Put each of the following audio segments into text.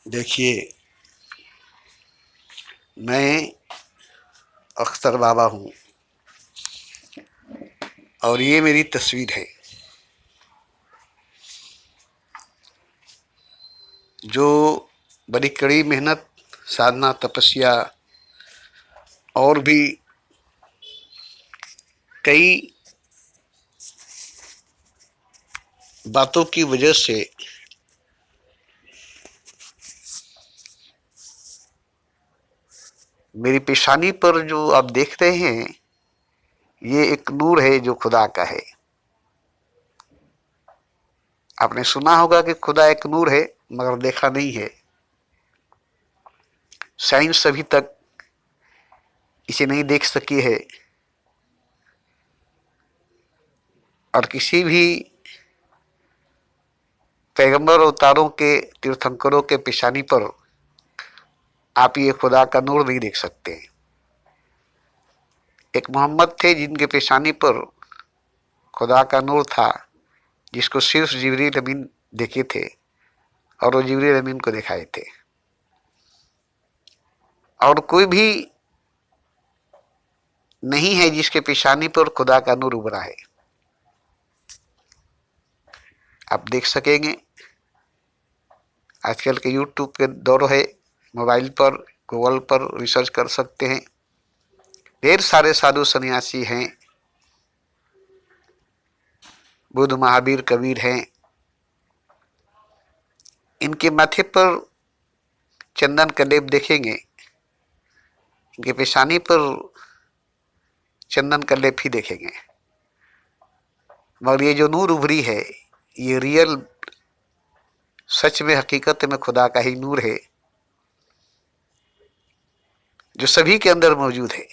देखिए, मैं अख्तर बाबा हूँ और ये मेरी तस्वीर है जो बड़ी कड़ी मेहनत, साधना, तपस्या और भी कई बातों की वजह से मेरी पेशानी पर जो आप देख रहे हैं, ये एक नूर है जो खुदा का है। आपने सुना होगा कि खुदा एक नूर है, मगर देखा नहीं है। साइंस अभी तक इसे नहीं देख सकी है और किसी भी पैगंबर अवतारों के, तीर्थंकरों के पेशानी पर आप ये खुदा का नूर नहीं देख सकते। एक मोहम्मद थे जिनके पेशानी पर खुदा का नूर था, जिसको सिर्फ जिब्रील अमीन देखे थे और वो जिब्रील अमीन को दिखाए थे। और कोई भी नहीं है जिसके पेशानी पर खुदा का नूर उभरा है। आप देख सकेंगे, आजकल के यूट्यूब के दौर है, मोबाइल पर, गूगल पर रिसर्च कर सकते हैं। ढेर सारे साधु सन्यासी हैं, बुद्ध, महावीर, कबीर हैं। इनके माथे पर चंदन का लेप देखेंगे, इनके पेशानी पर चंदन का लेप ही देखेंगे, मगर ये जो नूर उभरी है, ये रियल, सच में, हकीकत में खुदा का ही नूर है जो सभी के अंदर मौजूद है।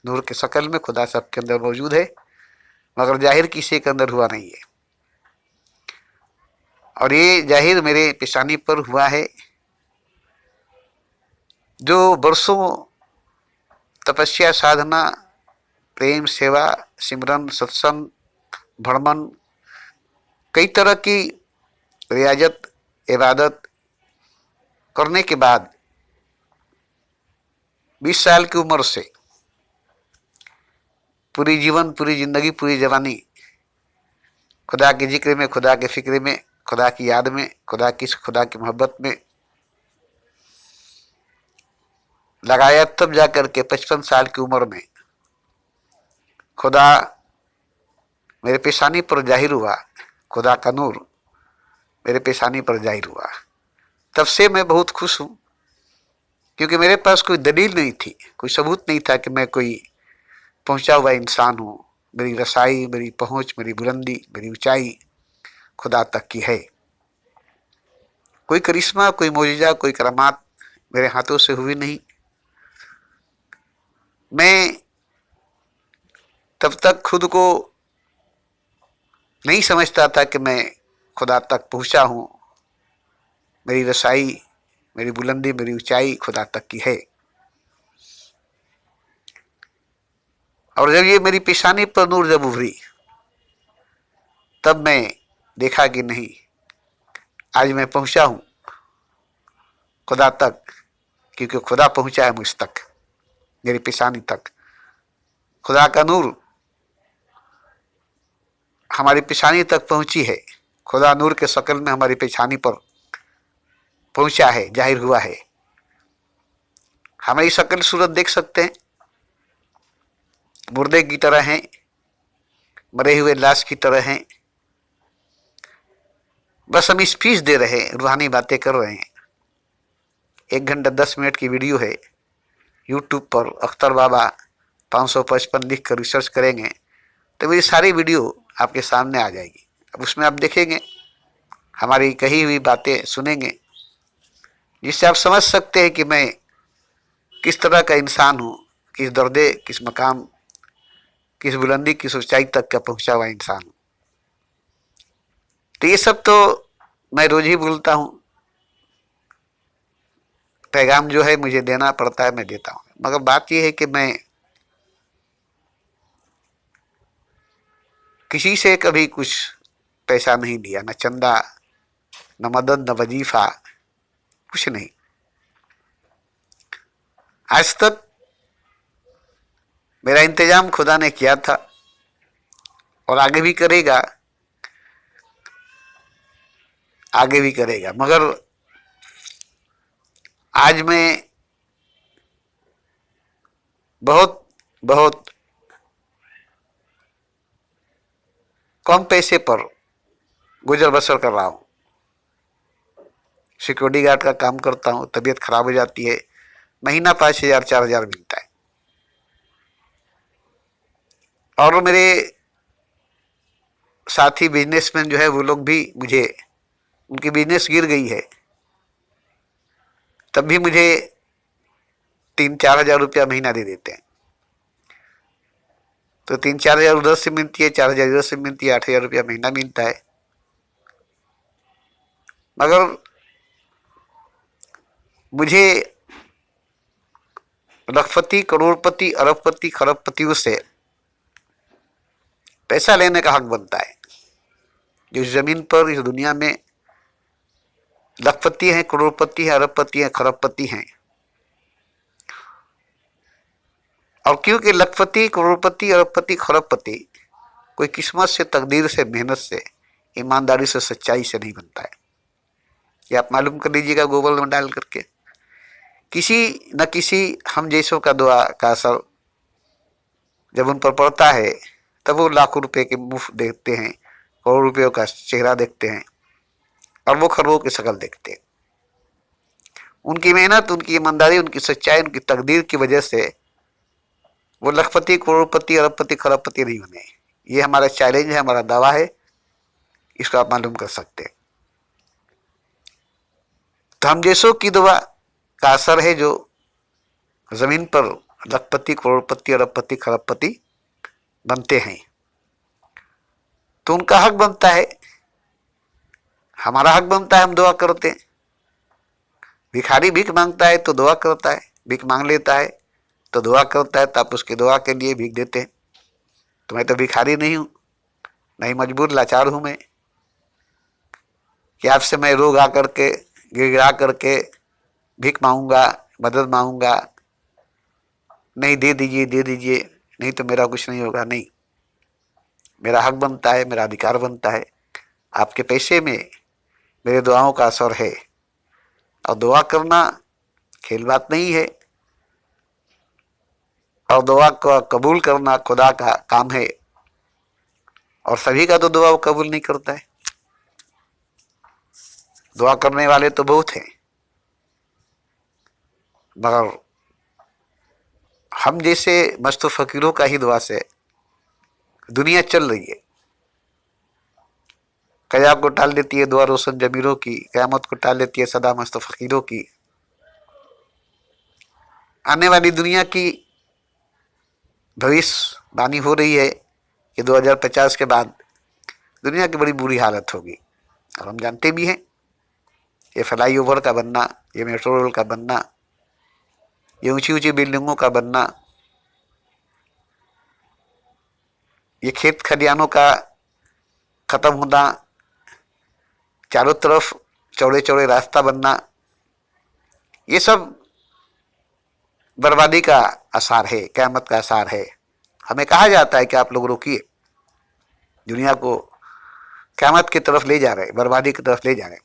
नूर के शकल में खुदा सबके अंदर मौजूद है, मगर जाहिर किसी के अंदर हुआ नहीं है। और ये जाहिर मेरे पेशानी पर हुआ है, जो वर्षों तपस्या, साधना, प्रेम, सेवा, सिमरन, सत्संग, भ्रमण, कई तरह की रियाजत, इबादत करने के बाद 20 साल की उम्र से पूरी जीवन, पूरी जिंदगी, पूरी जवानी खुदा के जिक्र में, खुदा के फिक्र में, खुदा की याद में, खुदा की मोहब्बत में लगाया। तब जाकर के 55 साल की उम्र में खुदा मेरे पेशानी पर जाहिर हुआ, खुदा का नूर मेरे पेशानी पर जाहिर हुआ। तब से मैं बहुत खुश हूँ, क्योंकि मेरे पास कोई दलील नहीं थी, कोई सबूत नहीं था कि मैं कोई पहुंचा हुआ इंसान हूँ। मेरी रसाई, मेरी पहुंच, मेरी बुलंदी, मेरी ऊंचाई खुदा तक की है। कोई करिश्मा, कोई मोजिजा, कोई करामात मेरे हाथों से हुई नहीं। मैं तब तक खुद को नहीं समझता था कि मैं खुदा तक पहुंचा हूं। मेरी रसाई, मेरी बुलंदी, मेरी ऊंचाई खुदा तक की है। और जब ये मेरी पेशानी पर नूर जब उभरी, तब मैं देखा कि नहीं, आज मैं पहुंचा हूं खुदा तक, क्योंकि खुदा पहुंचा है मुझ तक, मेरी पेशानी तक। खुदा का नूर हमारी पेशानी तक पहुंची है। खुदा नूर के शकल में हमारी पेशानी पर पहुंचा है, जाहिर हुआ है। हमारी शक्ल सूरत देख सकते हैं, मुर्दे की तरह हैं, मरे हुए लाश की तरह हैं। बस हम स्पीच दे रहे हैं, रूहानी बातें कर रहे हैं। 1 घंटा 10 मिनट की वीडियो है यूट्यूब पर, अख्तर बाबा 555 लिख कर रिसर्च करेंगे तो मेरी सारी वीडियो आपके सामने आ जाएगी। अब उसमें आप देखेंगे, हमारी कही हुई बातें सुनेंगे, जिससे आप समझ सकते हैं कि मैं किस तरह का इंसान हूँ, किस दर्जे, किस मकाम, किस बुलंदी, किस ऊंचाई तक का पहुंचा हुआ इंसान हूँ। तो ये सब तो मैं रोज ही बोलता हूँ, पैगाम जो है मुझे देना पड़ता है, मैं देता हूँ। मगर बात यह है कि मैं किसी से कभी कुछ पैसा नहीं लिया, न चंदा, न मदद, न वजीफा, कुछ नहीं। आज तक मेरा इंतजाम खुदा ने किया था और आगे भी करेगा, आगे भी करेगा। मगर आज मैं बहुत बहुत कम पैसे पर गुजर बसर कर रहा हूँ। सिक्योरिटी गार्ड का काम करता हूँ, तबीयत खराब हो जाती है, महीना 5,000 4,000 मिलता है। और मेरे साथी बिजनेसमैन जो है वो लोग भी मुझे, उनकी बिजनेस गिर गई है, तब भी मुझे 3-4 हजार रुपया महीना दे देते हैं। तो 3-4 हजार उधर से मिलती है, 4 हजार इधर से मिलती है, 8 हजार रुपया महीना मिलता है। मगर मुझे लखपति, करोड़पति, अरबपति, खरबपतियों से पैसा लेने का हक बनता है। जो इस जमीन पर, इस दुनिया में लखपति हैं, करोड़पति हैं, अरबपति हैं, खरबपति हैं। और क्योंकि लखपति, करोड़पति, अरबपति, खरबपति कोई किस्मत से, तकदीर से, मेहनत से, ईमानदारी से, सच्चाई से नहीं बनता है। ये आप मालूम कर लीजिएगा गूगल में डाल करके। किसी न किसी हम जैसों का दुआ का असर जब उन पर पड़ता है, तब वो लाखों रुपए के मुफ्त देखते हैं, करोड़ रुपयों का चेहरा देखते हैं, अरबों खरबों की शक्ल देखते हैं। उनकी मेहनत, उनकी ईमानदारी, उनकी सच्चाई, उनकी तकदीर की वजह से वो लखपति, करोड़पति, अरबपति, खरबपति नहीं बने। ये हमारा चैलेंज है, हमारा दावा है, इसको आप मालूम कर सकते हैं। तो हम जैसों की दुआ का असर है जो जमीन पर लखपति, करोड़पति, अरबपति, खरबपति बनते हैं। तो उनका हक बनता है, हमारा हक बनता है, हम दुआ करते हैं। भिखारी भीख मांगता है तो दुआ करता है, भीख मांग लेता है तो दुआ करता है, तो आप उसकी दुआ के लिए भीख देते हैं। तो मैं तो भिखारी नहीं हूं, नहीं, मजबूर लाचार हूं मैं कि आपसे मैं रोग आकर के, गिड़गिड़ा करके भीख मांगूंगा, मदद मांगूंगा, नहीं दे दीजिए, दे दीजिए, नहीं तो मेरा कुछ नहीं होगा। नहीं, मेरा हक बनता है, मेरा अधिकार बनता है। आपके पैसे में मेरे दुआओं का असर है। और दुआ करना खेल बात नहीं है, और दुआ को कबूल करना खुदा का काम है। और सभी का तो दुआ वो कबूल नहीं करता है। दुआ करने वाले तो बहुत हैं, मगर हम जैसे मस्त फकीरों का ही दुआ से दुनिया चल रही है। कया को टाल देती है दुआ रोशन जमीरों की, कयामत को टाल देती है सदा मस्त फकीरों की। आने वाली दुनिया की भविष्यवाणी हो रही है कि 2050 के बाद दुनिया की बड़ी बुरी हालत होगी। और हम जानते भी हैं, ये फ्लाईओवर का बनना, ये मेट्रो रेल का बनना, ये ऊंची ऊंची बिल्डिंगों का बनना, ये खेत खलियानों का खत्म होना, चारों तरफ चौड़े चौड़े रास्ता बनना, ये सब बर्बादी का आसार है, क़यामत का आसार है। हमें कहा जाता है कि आप लोग रोकिए, दुनिया को क़यामत की तरफ ले जा रहे, बर्बादी की तरफ ले जा रहे,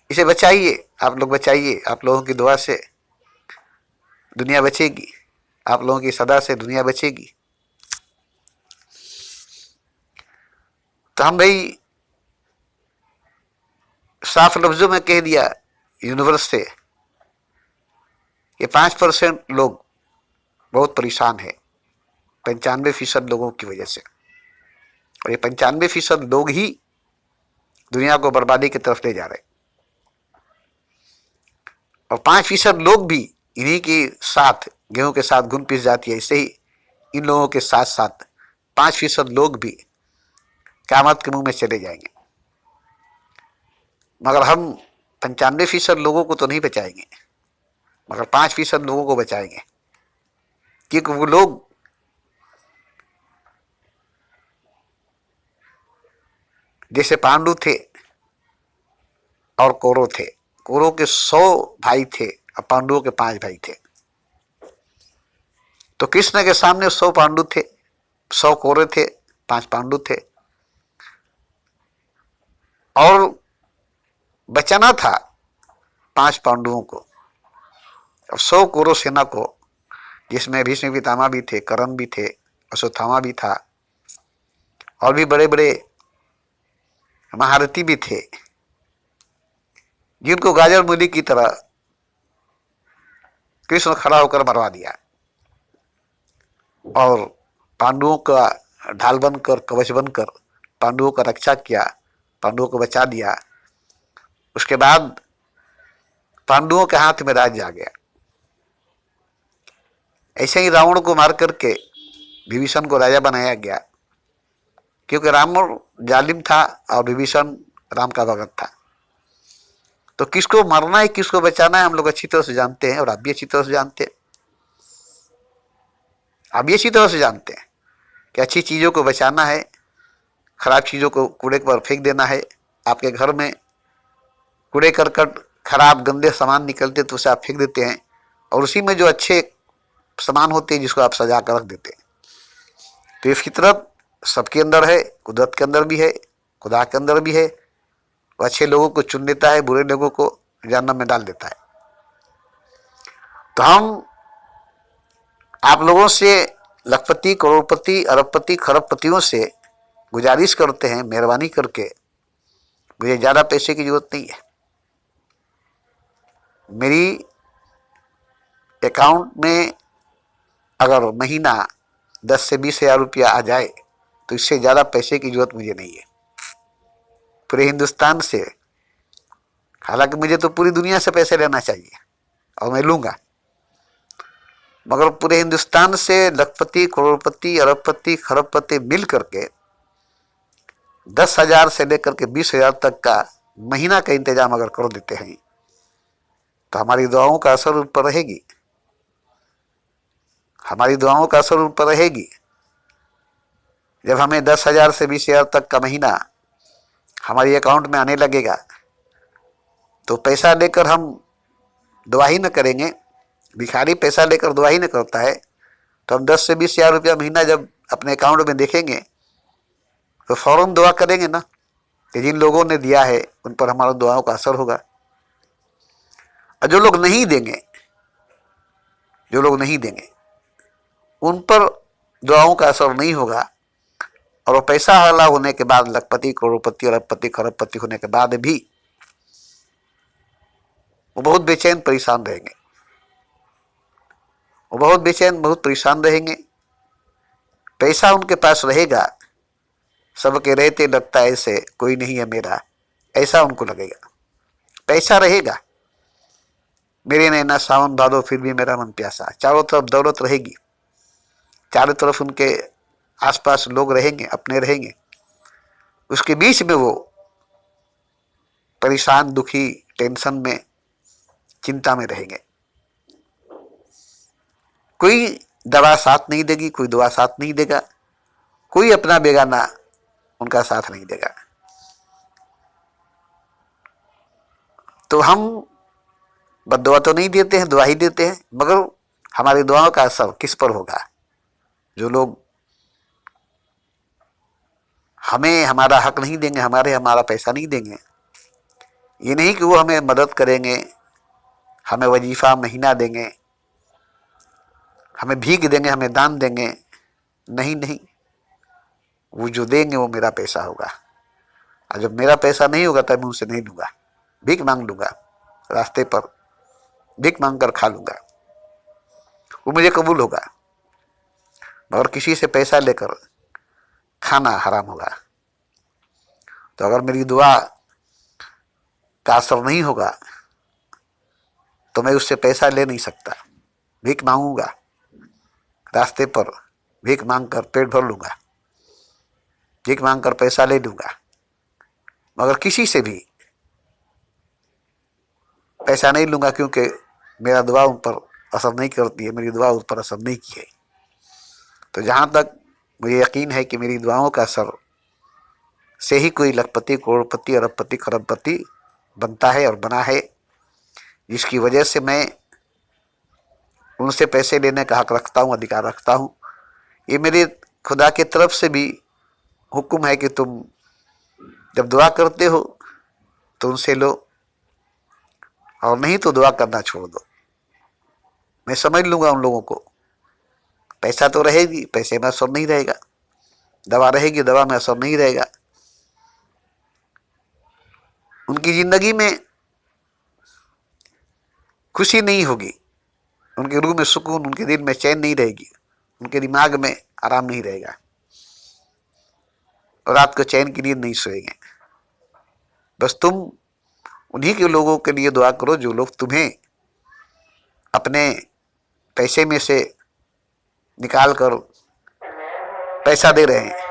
इसे बचाइए, आप लोग बचाइए। आप लोगों की दुआ से दुनिया बचेगी, आप लोगों की सदा से दुनिया बचेगी। तो हम भाई साफ लफ्जों में कह दिया यूनिवर्स से कि 5% लोग बहुत परेशान है 95% लोगों की वजह से। और ये 95% लोग ही दुनिया को बर्बादी की तरफ ले जा रहे। और 5% लोग भी इन्हीं के साथ, गेहूं के साथ घुन पिस जाती है, इससे ही इन लोगों के साथ साथ 5% लोग भी क़यामत के मुंह में चले जाएंगे। मगर हम 95% लोगों को तो नहीं बचाएंगे, मगर 5% लोगों को बचाएंगे, क्योंकि वो लोग जैसे पांडु थे और कौरव थे, कौरवों के 100 भाई थे और पांडवों के 5 भाई थे। तो कृष्ण के सामने 100 पांडु थे, 100 कौरव थे, 5 पांडु थे, और बचाना था 5 पांडवों को और 100 कौरव सेना को, जिसमें भीष्म पितामह भी थे, कर्ण भी थे, अश्वत्थामा भी था, और भी बड़े बड़े महारथी भी थे, जिनको गाजर मूली की तरह कृष्ण खड़ा होकर मरवा दिया और पांडवों का ढाल बनकर, कवच बनकर पांडवों का रक्षा किया, पांडवों को बचा दिया। उसके बाद पांडवों के हाथ में राज्य आ गया। ऐसे ही रावण को मार करके विभीषण को राजा बनाया गया, क्योंकि रावण जालिम था और विभीषण राम का भगत था। तो किसको मारना है, किसको बचाना है, हम लोग अच्छी तरह से जानते हैं, और आप भी अच्छी तरह से जानते हैं। आप भी अच्छी तरह से जानते हैं कि अच्छी चीज़ों को बचाना है, खराब चीज़ों को कूड़े पर फेंक देना है। आपके घर में कूड़े करकट, खराब गंदे सामान निकलते तो उसे आप फेंक देते हैं, और उसी में जो अच्छे सामान होते हैं जिसको आप सजा कर रख देते हैं। तो ये फितरत सबके अंदर है, कुदरत के अंदर भी है, खुदा के अंदर भी है। वो अच्छे लोगों को चुन लेता है, बुरे लोगों को जहन्नम में डाल देता है। तो हम आप लोगों से, लखपति, करोड़पति, अरबपति, खरबपतियों से गुजारिश करते हैं, मेहरबानी करके, मुझे ज़्यादा पैसे की जरूरत नहीं है। मेरी अकाउंट में अगर महीना 10 से 20 हज़ार रुपया आ जाए तो इससे ज़्यादा पैसे की जरूरत मुझे नहीं है पूरे हिंदुस्तान से। हालांकि मुझे तो पूरी दुनिया से पैसे लेना चाहिए और मैं लूँगा, मगर पूरे हिंदुस्तान से लखपति, करोड़पति, अरबपति, खरबपति मिल करके 10,000 से लेकर के 20,000 तक का महीना का इंतजाम अगर कर देते हैं तो हमारी दुआओं का असर उन पर रहेगी, हमारी दुआओं का असर उन पर रहेगी। जब हमें 10,000 से 20,000 तक का महीना हमारी अकाउंट में आने लगेगा तो पैसा लेकर हम दुआ ही न करेंगे। भिखारी पैसा लेकर दुआ ही न करता है, तो हम 10 से 20,000 रुपया महीना जब अपने अकाउंट में देखेंगे तो फौरन दुआ करेंगे ना कि जिन लोगों ने दिया है उन पर हमारा दुआओं का असर होगा। और जो लोग नहीं देंगे, जो लोग नहीं देंगे उन पर दुआओं का असर नहीं होगा, और वो पैसा वाला होने के बाद, लखपति, करोड़पति, अरबपति, खरबपति होने के बाद भी वो बहुत बेचैन परेशान रहेंगे, वो बहुत बेचैन, बहुत परेशान रहेंगे। पैसा उनके पास रहेगा, सबके रहते लगता है ऐसे कोई नहीं है मेरा, ऐसा उनको लगेगा। पैसा रहेगा, मेरे नैना सावन भादो फिर भी मेरा मन प्यासा, चारों तरफ दौलत रहेगी, चारों तरफ उनके आसपास लोग रहेंगे, अपने रहेंगे, उसके बीच में वो परेशान, दुखी, टेंशन में, चिंता में रहेंगे। कोई दवा साथ नहीं देगी, कोई दुआ साथ नहीं देगा, कोई अपना बेगाना उनका साथ नहीं देगा। तो हम बद्दुआ तो नहीं देते हैं, दुआ ही देते हैं, मगर हमारी दुआओं का असर किस पर होगा? जो लोग हमें हमारा हक नहीं देंगे, हमारा पैसा नहीं देंगे। ये नहीं कि वो हमें मदद करेंगे, हमें वजीफा महीना देंगे, हमें भीख देंगे, हमें दान देंगे, नहीं नहीं, वो जो देंगे वो मेरा पैसा होगा। और जब मेरा पैसा नहीं होगा तब मैं उनसे नहीं लूँगा, भीख मांग लूँगा, रास्ते पर भीख मांग कर खा लूँगा, वो मुझे कबूल होगा। मगर किसी से पैसा लेकर खाना हराम होगा। तो अगर मेरी दुआ का असर नहीं होगा तो मैं उससे पैसा ले नहीं सकता, भीख मांगूंगा, रास्ते पर भीख मांग कर पेट भर लूँगा, भीख मांग कर पैसा ले लूँगा, मगर किसी से भी पैसा नहीं लूँगा, क्योंकि मेरा दुआ उन पर असर नहीं करती है, मेरी दुआ उन पर असर नहीं की है। तो जहाँ तक मुझे यकीन है कि मेरी दुआओं का असर से ही कोई लखपति, करोड़पति, अरबपति, खरबपति बनता है और बना है, जिसकी वजह से मैं उनसे पैसे लेने का हक रखता हूँ, अधिकार रखता हूँ। ये मेरे खुदा की तरफ से भी हुक्म है कि तुम जब दुआ करते हो तो उनसे लो, और नहीं तो दुआ करना छोड़ दो। मैं समझ लूंगा उन लोगों को। पैसा तो रहेगी, पैसे में असर नहीं रहेगा। दवा रहेगी, दवा में असर नहीं रहेगा। उनकी जिंदगी में खुशी नहीं होगी, उनके रूह में सुकून, उनके दिल में चैन नहीं रहेगी, उनके दिमाग में आराम नहीं रहेगा, और रात को चैन की नींद नहीं सोएंगे। बस तुम उन्हीं के लोगों के लिए दुआ करो जो लोग तुम्हें अपने पैसे में से निकाल कर पैसा दे रहे हैं।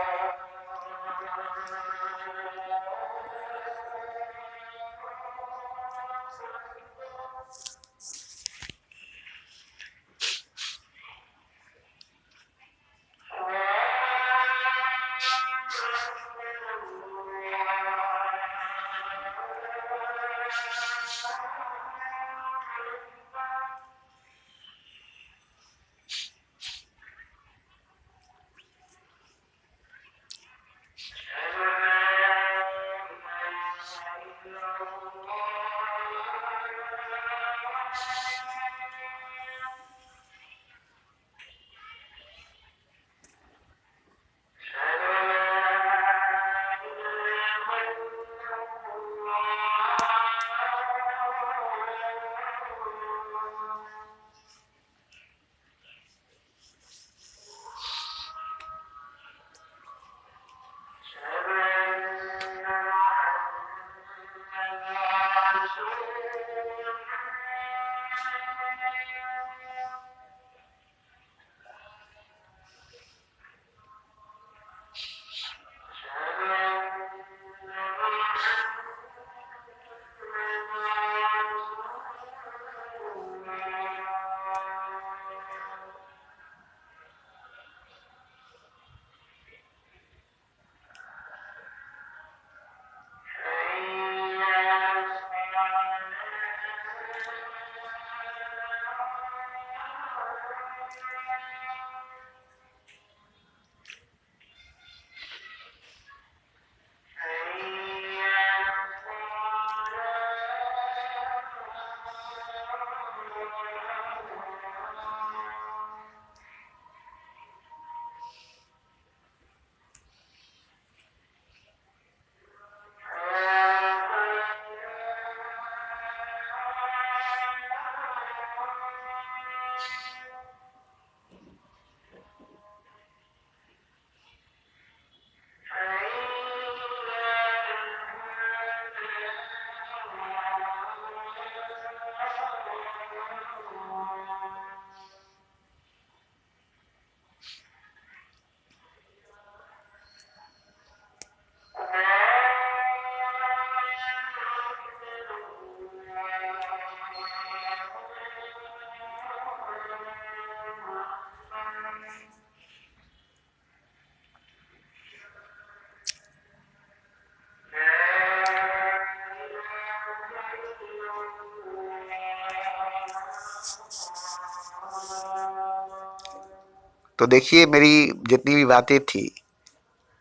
तो देखिए, मेरी जितनी भी बातें थी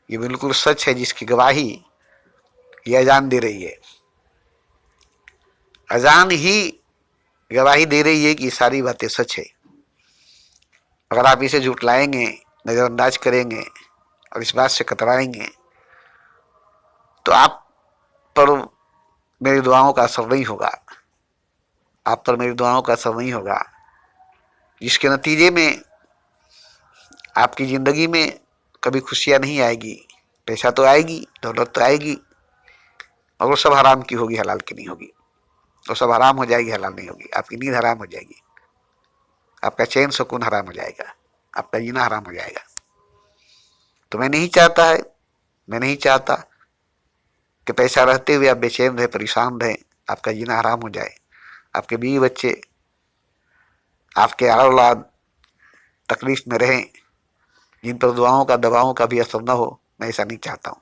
ये बिल्कुल सच है, जिसकी गवाही ये अजान दे रही है। अजान ही गवाही दे रही है कि ये सारी बातें सच है। अगर आप इसे झुटलाएंगे, नजरअंदाज करेंगे और इस बात से कतराएंगे तो आप पर मेरी दुआओं का असर नहीं होगा, आप पर मेरी दुआओं का असर नहीं होगा, जिसके नतीजे में आपकी जिंदगी में कभी खुशियां नहीं आएगी। पैसा तो आएगी, दौलत तो आएगी, और वो सब हराम की होगी, हलाल की नहीं होगी। वो सब हराम हो जाएगी, हलाल नहीं होगी। आपकी नींद हराम हो जाएगी, आपका चैन सुकून हराम हो जाएगा, आपका जीना हराम हो जाएगा। तो मैं नहीं चाहता कि पैसा रहते हुए आप बेचैन रहे, परेशान रहे, आपका जीना हराम हो जाए, आपके बीवी बच्चे, आपके औलाद तकलीफ में रहें, जिन पर दुआओं का दवाओं का भी असर न हो। मैं ऐसा नहीं चाहता हूँ।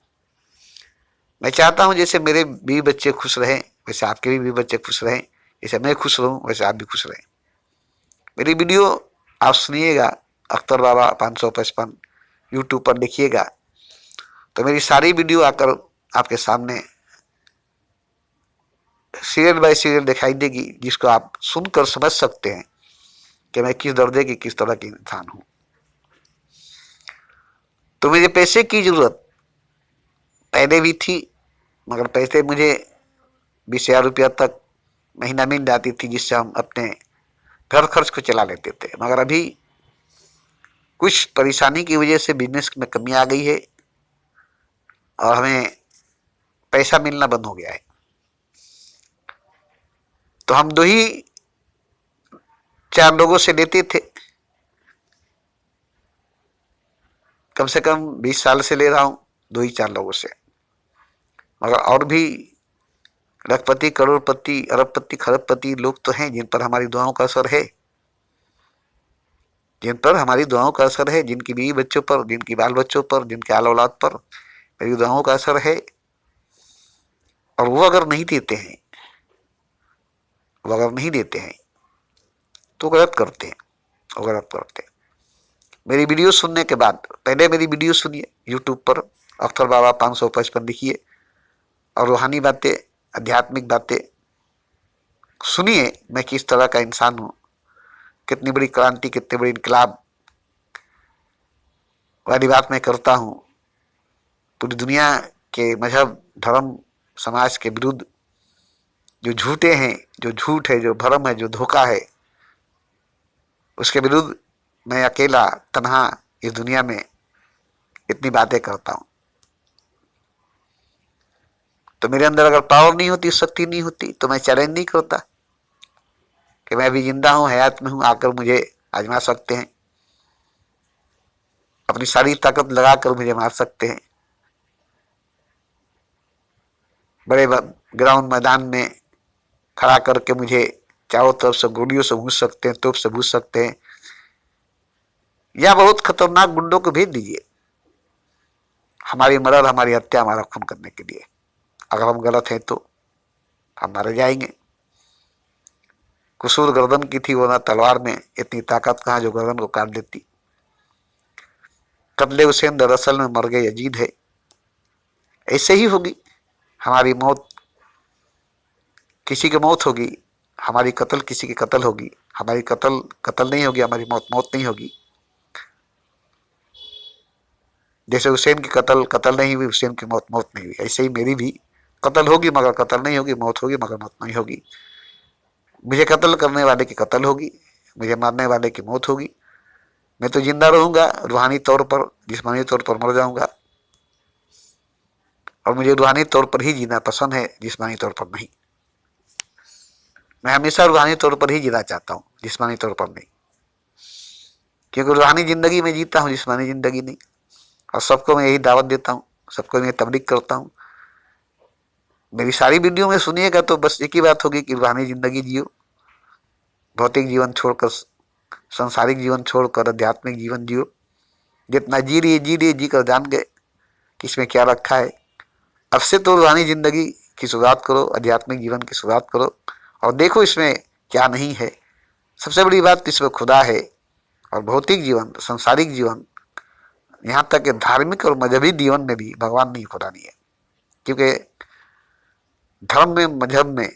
मैं चाहता हूँ जैसे मेरे बीवी बच्चे खुश रहें, वैसे आपके भी बीवी बच्चे खुश रहें, जैसे मैं खुश रहूं वैसे आप भी खुश रहें। मेरी वीडियो आप सुनिएगा, अख्तर बाबा 555 यूट्यूब पर देखिएगा तो मेरी सारी वीडियो आकर आपके सामने सीरियल बाय सीरियल दिखाई देगी, जिसको आप सुनकर समझ सकते हैं कि मैं किस दर्जे की किस तरह की इंसान हूं। तो मुझे पैसे की जरूरत पहले भी थी, मगर पैसे मुझे 20,000 रुपया तक महीना मिल जाती थी, जिससे हम अपने घर खर्च को चला लेते थे। मगर अभी कुछ परेशानी की वजह से बिजनेस में कमी आ गई है और हमें पैसा मिलना बंद हो गया है। तो हम 2 ही 4 लोगों से लेते थे, कम से कम 20 साल से ले रहा हूं 2 ही 4 लोगों से। मगर और भी लखपति, करोड़पति, अरबपति, खरबपति लोग तो हैं जिन पर हमारी दुआओं का असर है, जिन पर हमारी दुआओं का असर है, जिनकी बीवी बच्चों पर, जिनकी बाल बच्चों पर, जिनके आल औलाद पर मेरी दुआओं का असर है। और वो अगर नहीं देते हैं, तो गलत करते हैं, वो गलत करते हैं। मेरी वीडियो सुनने के बाद पहले मेरी वीडियो सुनिए यूट्यूब पर, अख्तर बाबा 555 लिखिए और रूहानी बातें, आध्यात्मिक बातें सुनिए। मैं किस तरह का इंसान हूं, कितनी बड़ी क्रांति, कितनी बड़ी इनकलाब वाली बात मैं करता हूं। पूरी दुनिया के मजहब, धर्म, समाज के विरुद्ध जो झूठे हैं, जो झूठ है, जो भ्रम है, जो धोखा है, उसके विरुद्ध मैं अकेला तन्हा इस दुनिया में इतनी बातें करता हूं। तो मेरे अंदर अगर पावर नहीं होती, शक्ति नहीं होती, तो मैं चैलेंज नहीं करता कि मैं अभी जिंदा हूं, हयात में हूं, आकर मुझे आजमा सकते हैं, अपनी सारी ताकत लगाकर मुझे मार सकते हैं। बड़े ग्राउंड मैदान में खड़ा करके मुझे चारों तरफ से गोलियों से भूज सकते हैं, तोप से भूज सकते हैं, या बहुत खतरनाक गुंडों को भेज दीजिए हमारी मदद, हमारी हत्या, हमारा खून करने के लिए। अगर हम गलत हैं तो हम मारे जाएंगे। कसूर गर्दन की थी, वो ना तलवार में इतनी ताकत कहां जो गर्दन को काट देती। कत्ले हुसैन दरअसल में मर गए यजीद है। ऐसे ही होगी हमारी मौत, किसी की मौत होगी, हमारी कत्ल किसी की कत्ल होगी। हमारी कत्ल नहीं होगी, हमारी मौत नहीं होगी। जैसे हुसैन की कत्ल नहीं हुई, हुसैन की मौत नहीं हुई, ऐसे ही मेरी भी कत्ल होगी मगर कत्ल नहीं होगी, मौत होगी मगर मौत नहीं होगी। मुझे कत्ल करने वाले की कत्ल होगी, मुझे मारने वाले की मौत होगी। मैं तो जिंदा रहूंगा रूहानी तौर पर, जिस्मानी तौर पर मर जाऊंगा। और मुझे रूहानी तौर पर ही जीना पसंद है, जिस्मानी तौर पर नहीं। मैं हमेशा रूहानी तौर पर ही जीना चाहता हूँ, जिस्मानी तौर पर नहीं, क्योंकि रूहानी जिंदगी में जीता हूँ, जिस्मानी जिंदगी नहीं। और सबको मैं यही दावत देता हूँ, सबको मैं तबलीग करता हूँ। मेरी सारी वीडियो में सुनिएगा तो बस एक ही बात होगी कि रूहानी जिंदगी जियो, भौतिक जीवन छोड़कर, संसारिक जीवन छोड़कर आध्यात्मिक जीवन जियो। जितना जी रही जी कर जान गए कि इसमें क्या रखा है। अब से तो रूहानी जिंदगी की शुरुआत करो, आध्यात्मिक जीवन की शुरुआत करो और देखो इसमें क्या नहीं है। सबसे बड़ी बात इसमें खुदा है। और भौतिक जीवन, संसारिक जीवन, यहाँ तक कि धार्मिक और मजहबी जीवन में भी भगवान नहीं, खुदा नहीं है। क्योंकि धर्म में, मजहब में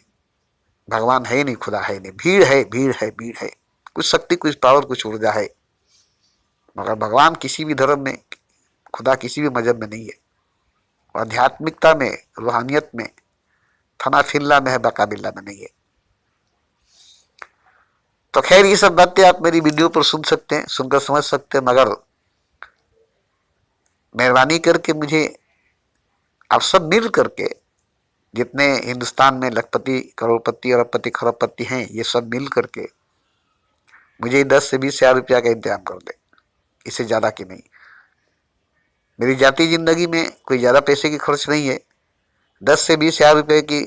भगवान है नहीं, खुदा है नहीं। भीड़ है, कुछ शक्ति, कुछ पावर, कुछ ऊर्जा है, मगर भगवान किसी भी धर्म में, खुदा किसी भी मजहब में नहीं है। आध्यात्मिकता में, रूहानियत में, फना फिल्ला में है, बका बिल्ला में नहीं है। तो खैर ये सब बातें आप मेरी वीडियो पर सुन सकते हैं, सुनकर समझ सकते हैं, मगर मेहरबानी करके मुझे आप सब मिल करके, जितने हिंदुस्तान में लखपति, करोड़पति, अरबपति, खरबपति हैं, ये सब मिल करके मुझे 10 से 20 हजार रुपया का इंतजाम कर दे, इससे ज्यादा की नहीं। मेरी जाती जिंदगी में कोई ज्यादा पैसे की खर्च नहीं है। 10 से 20 हजार रुपये की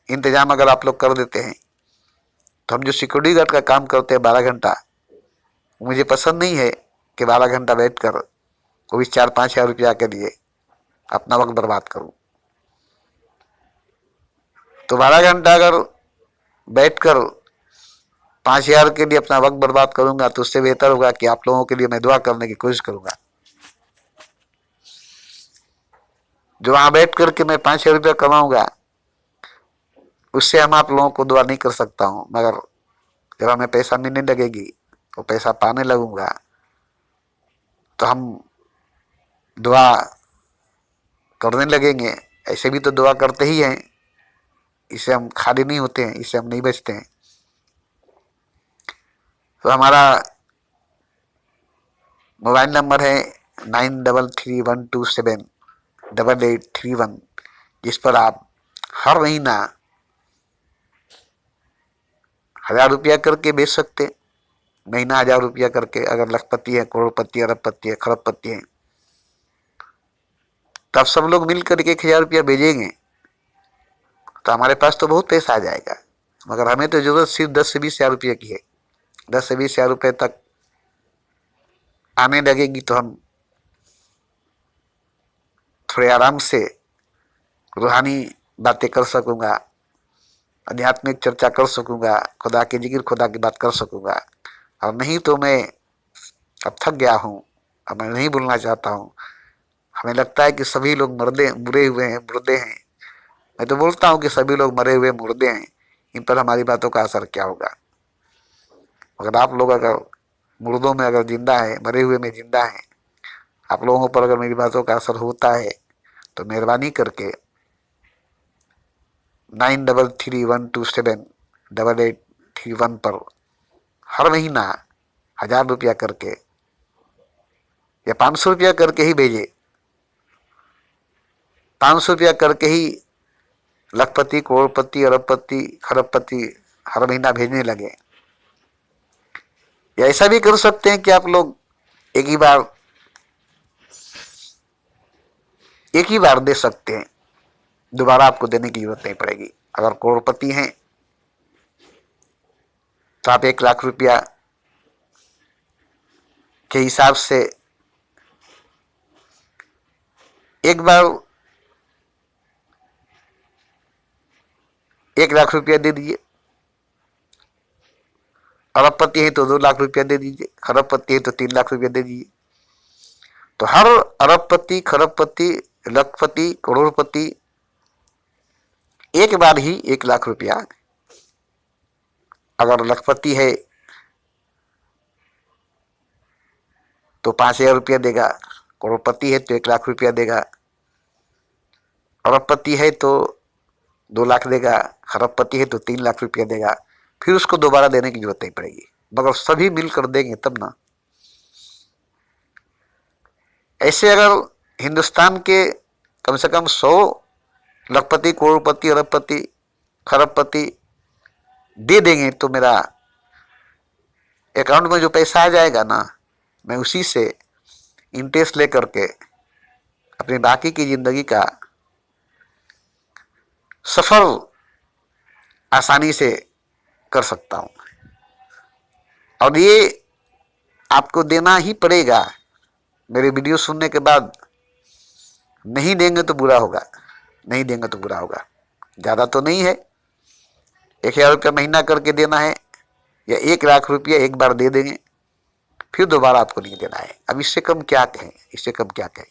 इंतजाम अगर आप लोग कर देते हैं तो हम जो सिक्योरिटी गार्ड का काम करते हैं 12 घंटा, मुझे पसंद नहीं है कि 12 घंटा बैठ कर वो भी 4-5 हजार रुपया के लिए अपना वक्त बर्बाद करूं। तो 12 घंटा अगर बैठकर 5,000 के लिए अपना वक्त बर्बाद करूंगा तो उससे बेहतर होगा कि आप लोगों के लिए मैं दुआ करने की कोशिश करूंगा। जो वहां बैठ करके मैं 5,000 रुपया कमाऊंगा उससे हम आप लोगों को दुआ नहीं कर सकता हूं, मगर जब हमें पैसा मिलने लगेगी वो पैसा पाने लगूंगा तो हम दुआ करने लगेंगे। ऐसे भी तो दुआ करते ही हैं, इससे हम खाली नहीं होते हैं, इससे हम नहीं बचते हैं। तो हमारा मोबाइल नंबर है 9331278831, जिस पर आप हर महीना 1,000 रुपया करके बेच सकते, महीना 1,000 रुपया करके। अगर लखपति है, करोड़पति, अरबपति है, खरबपति है, तब सब लोग मिलकर 1,000 रुपया भेजेंगे तो हमारे पास तो बहुत पैसा आ जाएगा। मगर हमें तो जरूरत सिर्फ 10 से 20,000 रुपये की है। 10 से 20,000 रुपये तक आने लगेगी तो हम थोड़े आराम से रूहानी बातें कर सकूंगा, आध्यात्मिक चर्चा कर सकूंगा, खुदा के जिक्र, खुदा की बात कर सकूंगा। और नहीं तो मैं अब थक गया हूँ, अब मैं नहीं बोलना चाहता हूँ। हमें लगता है कि सभी लोग मुरे हुए हैं, मुर्दे हैं। मैं तो बोलता हूँ कि सभी लोग मरे हुए मुर्दे हैं, इन पर हमारी बातों का असर क्या होगा। अगर आप लोग अगर मुर्दों में अगर जिंदा है, मरे हुए में जिंदा है, आप लोगों पर अगर मेरी बातों का असर होता है तो मेहरबानी करके 9331278831 पर हर महीना 1,000 रुपया करके या 500 रुपया करके ही भेजे। 500 रुपया करके ही लखपति, करोड़पति, अरबपति, खरबपति हर महीना भेजने लगे। या ऐसा भी कर सकते हैं कि आप लोग एक ही बार दे सकते हैं, दोबारा आपको देने की जरूरत नहीं पड़ेगी। अगर करोड़पति हैं तो आप 1,00,000 रुपया के हिसाब से एक बार 1,00,000 रुपया दे दीजिए। अरबपति है तो 2,00,000 रुपया दे दीजिए, खरबपति है तो 3,00,000 रुपया दे दीजिए। तो हर अरबपति, खरबपति, लखपति, करोड़पति एक बार ही 1,00,000 रुपया, अगर लखपति है तो 5,000 रुपया देगा, करोड़पति है तो 1,00,000 रुपया देगा, अरबपति है तो 2,00,000 देगा, खरबपति है तो 3,00,000 रुपया देगा। फिर उसको दोबारा देने की जरूरत नहीं पड़ेगी, मगर सभी मिलकर देंगे तब ना। ऐसे अगर हिंदुस्तान के कम से कम 100 लखपति, करोड़पति, अरबपति, खरबपति दे देंगे तो मेरा अकाउंट में जो पैसा आ जाएगा ना, मैं उसी से इंटरेस्ट लेकर के अपनी बाकी की जिंदगी का सफर आसानी से कर सकता हूं। और ये आपको देना ही पड़ेगा। मेरे वीडियो सुनने के बाद नहीं देंगे तो बुरा होगा, नहीं देंगे तो बुरा होगा। ज़्यादा तो नहीं है, 1,000 रुपया महीना करके देना है, या 1,00,000 रुपया एक बार दे देंगे, फिर दोबारा आपको नहीं देना है। अब इससे कम क्या कहें, इससे कम क्या कहें।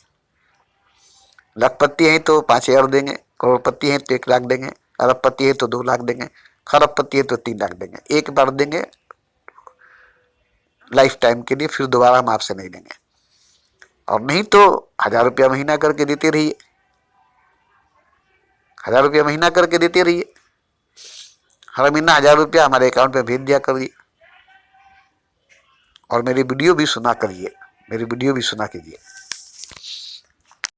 लखपति हैं तो 5,000 देंगे, करोड़पति हैं तो 1,00,000 देंगे, अरबपति है तो 2,00,000 देंगे, खरबपति है तो 3,00,000 देंगे। एक बार देंगे लाइफ टाइम के लिए, फिर दोबारा हम आपसे नहीं लेंगे। और नहीं तो 1,000 रुपया महीना करके देते रहिए, 1,000 रुपया महीना करके देते रहिए। हर महीना 1,000 रुपया हमारे अकाउंट में भेज दिया करिए। और मेरी वीडियो भी सुना करिए, मेरी वीडियो भी सुना कीजिए।